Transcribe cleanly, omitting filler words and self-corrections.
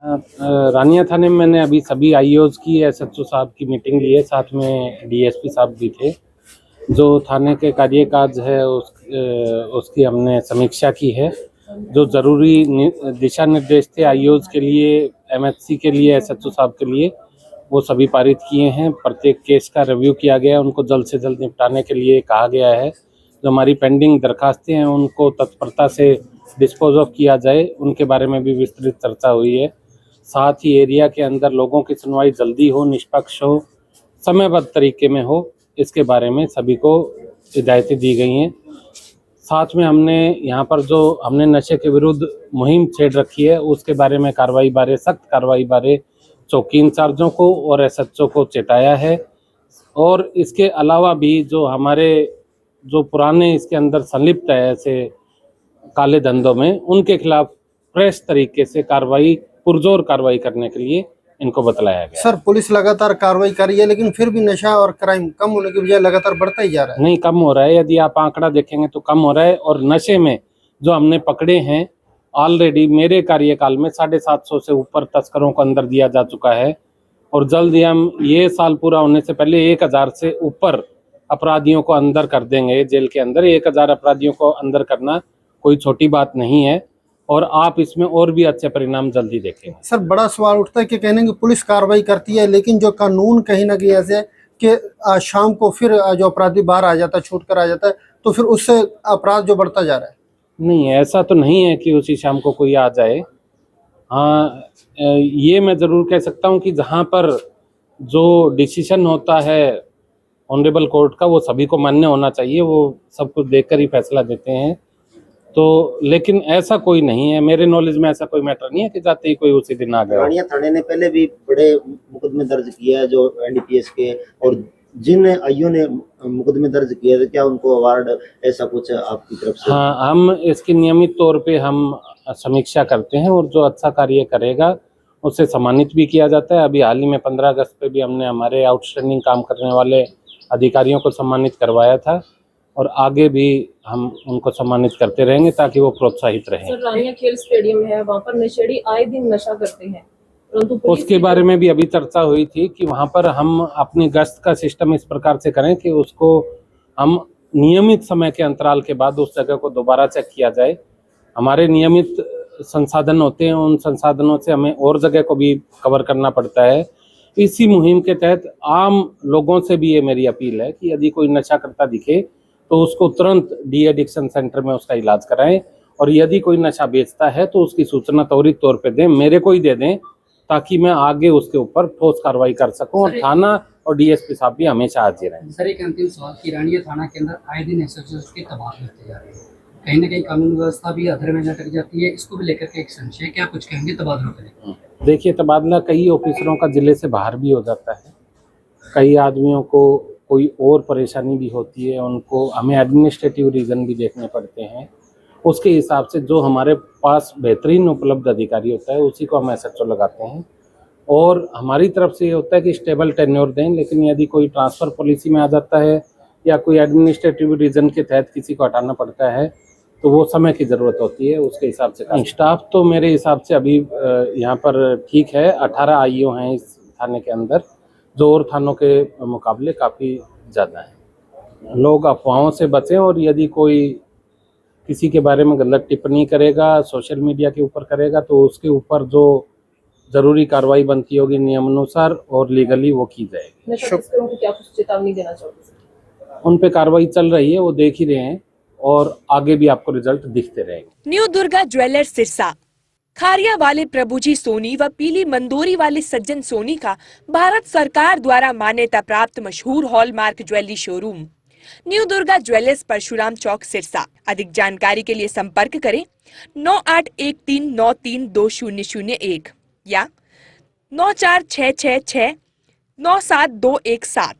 रानिया थाने में मैंने अभी सभी आईओज की एसएचओ साहब की मीटिंग ली है, साथ में डीएसपी साहब भी थे। जो थाने के कार्यकाज है उसकी हमने समीक्षा की है। जो ज़रूरी दिशा निर्देश थे आईओज के लिए, एमएचसी के लिए, एसएचओ साहब के लिए, वो सभी पारित किए हैं। प्रत्येक केस का रिव्यू किया गया है, उनको जल्द से जल्द निपटाने के लिए कहा गया है। जो हमारी पेंडिंग दरखास्तें हैं उनको तत्परता से डिस्पोज ऑफ किया जाए, उनके बारे में भी विस्तृत चर्चा हुई है। साथ ही एरिया के अंदर लोगों की सुनवाई जल्दी हो, निष्पक्ष हो, समयबद्ध तरीके में हो, इसके बारे में सभी को हिदायतें दी गई हैं। साथ में हमने यहाँ पर जो हमने नशे के विरुद्ध मुहिम छेड़ रखी है उसके बारे में कार्रवाई बारे, सख्त कार्रवाई बारे चौकी इंचार्जों को और एसएचओ को चेताया है। और इसके अलावा भी जो हमारे जो पुराने इसके अंदर संलिप्त है ऐसे काले धंधों में, उनके खिलाफ फ्रेश तरीके से कार्रवाई, पुरजोर कार्रवाई करने के लिए इनको बतलाया गया। सर, पुलिस लगातार कार्रवाई कर रही है, लेकिन फिर भी नशा और क्राइम कम होने की बजाय लगातार बढ़ता ही जा रहा है। नहीं, कम हो रहा है। यदि आप आंकड़ा देखेंगे तो कम हो रहा है। और नशे में जो हमने पकड़े हैं ऑलरेडी मेरे कार्यकाल में 750 से ऊपर तस्करों को अंदर दिया जा चुका है। और जल्द ही हम ये साल पूरा होने से पहले 1000 से ऊपर अपराधियों को अंदर कर देंगे जेल के अंदर। 1000 अपराधियों को अंदर करना कोई छोटी बात नहीं है, और आप इसमें और भी अच्छे परिणाम जल्दी देखेंगे। सर, बड़ा सवाल उठता है कि कहने की पुलिस कार्रवाई करती है, लेकिन जो कानून कहीं ना कहीं ऐसे है कि शाम को फिर जो अपराधी बाहर आ जाता है, छूट कर आ जाता है, तो फिर उससे अपराध जो बढ़ता जा रहा है। नहीं, ऐसा तो नहीं है कि उसी शाम को कोई आ जाए। हाँ, ये मैं ज़रूर कह सकता हूँ कि जहाँ पर जो डिसीजन होता है ऑनरेबल कोर्ट का, वो सभी को मान्य होना चाहिए। वो सब कुछ देखकर ही फैसला देते हैं। तो लेकिन ऐसा कोई नहीं है, मेरे नॉलेज में ऐसा कोई मैटर नहीं है कि जाते ही कोई उसी दिन आ गया। रानिया थाने ने पहले भी बड़े मुकदमे दर्ज किया है जो एनडीपीएस के, और जिन आईओ ने मुकदमे दर्ज किए थे, क्या उनको अवार्ड ऐसा कुछ आपकी तरफ से? हाँ, हम इसकी नियमित तौर पे हम समीक्षा करते हैं, और जो अच्छा कार्य करेगा उसे सम्मानित भी किया जाता है। अभी हाल ही में 15 अगस्त पे भी हमने हमारे आउटस्टैंडिंग काम करने वाले अधिकारियों को सम्मानित करवाया था, और आगे भी हम उनको सम्मानित करते रहेंगे ताकि वो प्रोत्साहित रहें। सर, रानिया खेल स्टेडियम है, वहाँ पर नशेड़ी आए दिन नशा करते हैं, परंतु उसके बारे में भी अभी चर्चा हुई थी कि वहाँ पर हम अपनी गश्त का सिस्टम इस प्रकार से करें कि उसको हम नियमित समय के अंतराल के बाद उस जगह को दोबारा चेक किया जाए। हमारे नियमित संसाधन होते हैं, उन संसाधनों से हमें और जगह को भी कवर करना पड़ता है। इसी मुहिम के तहत आम लोगों से भी ये मेरी अपील है कि यदि कोई नशा करता दिखे तो उसको तुरंत डी एडिक्शन सेंटर में उसका इलाज कराएं, और यदि कोई नशा बेचता है तो उसकी सूचना त्वरित तौर पे दें, मेरे को ही दे दें, ताकि मैं आगे उसके ऊपर ठोस कार्रवाई कर सकूं। और थाना और डीएसपी साहब भी हमेशा हाजिर रहें। सर, एक अंतिम सवाल कि रानिया थाना के अंदर आए दिन एसएचओ के तबादले होते जा रहे हैं, कहीं ना कहीं कानून व्यवस्था भी अधर में लटक जाती है, इसको भी लेकर के एक संशय, क्या कुछ कहेंगे तबादलों के लिए? देखिए, तबादला कई ऑफिसरों का जिले से बाहर भी हो जाता है। कई आदमियों को कोई और परेशानी भी होती है, उनको हमें एडमिनिस्ट्रेटिव रीज़न भी देखने पड़ते हैं। उसके हिसाब से जो हमारे पास बेहतरीन उपलब्ध अधिकारी होता है उसी को हम एसएचओ लगाते हैं। और हमारी तरफ से ये होता है कि स्टेबल टेन्योर दें, लेकिन यदि कोई ट्रांसफ़र पॉलिसी में आ जाता है या कोई एडमिनिस्ट्रेटिव रीज़न के तहत किसी को हटाना पड़ता है तो वो समय की ज़रूरत होती है, उसके हिसाब से। स्टाफ तो मेरे हिसाब से अभी यहाँ पर ठीक है। 18 आईओ हैं इस थाने के अंदर, जो और थानों के मुकाबले काफ़ी ज़्यादा है। लोग अफवाहों से बचें, और यदि कोई किसी के बारे में गलत टिप्पणी करेगा, सोशल मीडिया के ऊपर करेगा, तो उसके ऊपर जो ज़रूरी कार्रवाई बनती होगी नियमानुसार और लीगली वो की जाएगी। तस्करों को क्या कुछ चेतावनी देना चाहोगे? उन पे कार्रवाई चल रही है, वो देख ही रहे हैं, और आगे भी आपको रिजल्ट दिखते रहेंगे। न्यू दुर्गा ज्वेलर्स सिरसा, खारिया वाले प्रभुजी सोनी व पीली मंदोरी वाले सज्जन सोनी का भारत सरकार द्वारा मान्यता प्राप्त मशहूर hallmark jewellery showroom new Durga jewellers, Parshuram Chowk, Sirsa. अधिक जानकारी के लिए संपर्क करें 9813932001 या 9466697217।